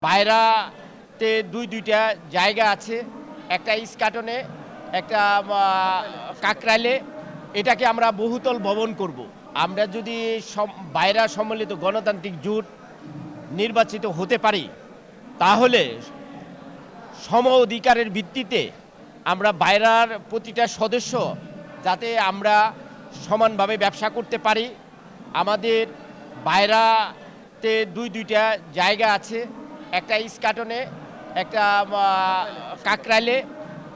বাইরাতে দুইটা জায়গা আছে, একটা ইস্কাটনে, একটা কাকরাইলে। এটাকে আমরা বহুতল ভবন করব। আমরা যদি বাইরা সম্মিলিত গণতান্ত্রিক জোট নির্বাচিত হতে পারি, তাহলে সম অধিকারের ভিত্তিতে আমরা বাইরার প্রতিটা সদস্য যাতে আমরা সমানভাবে ব্যবসা করতে পারি। আমাদের বাইরাতে দুইটা জায়গা আছে, একটা ইস্কাটনে, একটা কাকরাইলে।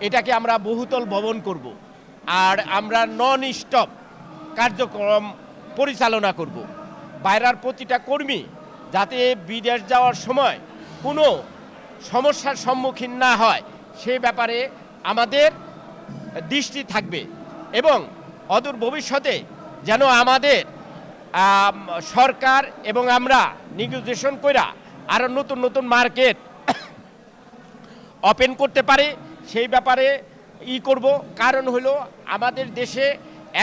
এটাকে আমরা বহুতল ভবন করব। আর আমরা নন স্টপ কার্যক্রম পরিচালনা করব। বাইরার প্রতিটা কর্মী যাতে বিদেশ যাওয়ার সময় কোনো সমস্যার সম্মুখীন না হয়, সেই ব্যাপারে আমাদের দৃষ্টি থাকবে। এবং অদূর ভবিষ্যতে যেন আমাদের সরকার এবং আমরা নেগোসিয়েশন কইরা আরও নতুন নতুন মার্কেট ওপেন করতে পারে, সেই ব্যাপারে করব। কারণ হলো আমাদের দেশে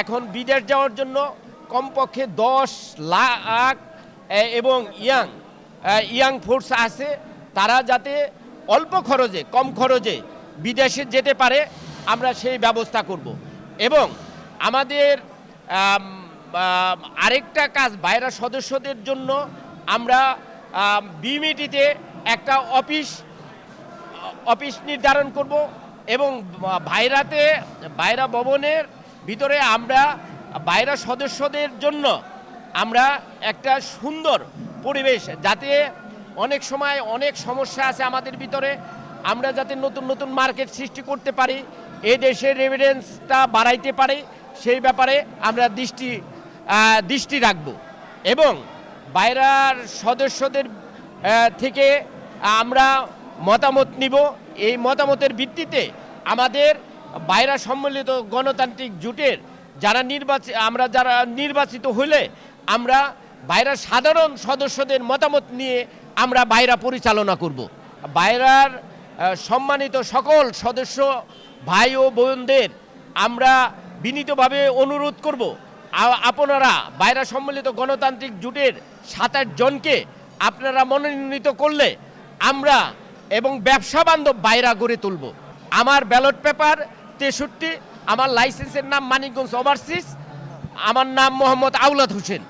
এখন বিদেশ যাওয়ার জন্য কমপক্ষে 10 লাখ এবং ইয়াং ফোর্স আছে, তারা যাতে অল্প খরচে, কম খরচে বিদেশে যেতে পারে, আমরা সেই ব্যবস্থা করব। এবং আমাদের আরেকটা কাজ, বাইরা সদস্যদের জন্য আমরা বিমিটিতে একটা অফিস নির্ধারণ করব। এবং বাইরা ভবনের ভিতরে আমরা বাইরা সদস্যদের জন্য আমরা একটা সুন্দর পরিবেশ, যাতে অনেক সময় অনেক সমস্যা আছে আমাদের ভিতরে, আমরা যাতে নতুন নতুন মার্কেট সৃষ্টি করতে পারি, এ দেশের রেভিডেন্সটা বাড়াইতে পারি, সেই ব্যাপারে আমরা দৃষ্টি রাখব। এবং বাইরার সদস্যদের থেকে আমরা মতামত নিব। এই মতামতের ভিত্তিতে আমাদের বাইরা সম্মিলিত গণতান্ত্রিক জোটের যারা নির্বাচিত হলে আমরা বাইরার সাধারণ সদস্যদের মতামত নিয়ে আমরা বাইরা পরিচালনা করব। বাইরার সম্মানিত সকল সদস্য ভাই ও বোনদের আমরা বিনীতভাবে অনুরোধ করব, আপনারা বাইরা সম্মিলিত গণতান্ত্রিক জোটের 27 জনকে আপনারা মনোনীত করলে আমরা এবং ব্যবসা বান্ধব বাইরা গড়ে তুলব। আমার ব্যালট পেপার 63, আমার লাইসেন্সের নাম মানিকগঞ্জ ওভারসিজ, আমার নাম মোহাম্মদ আওলাদ হোসেন।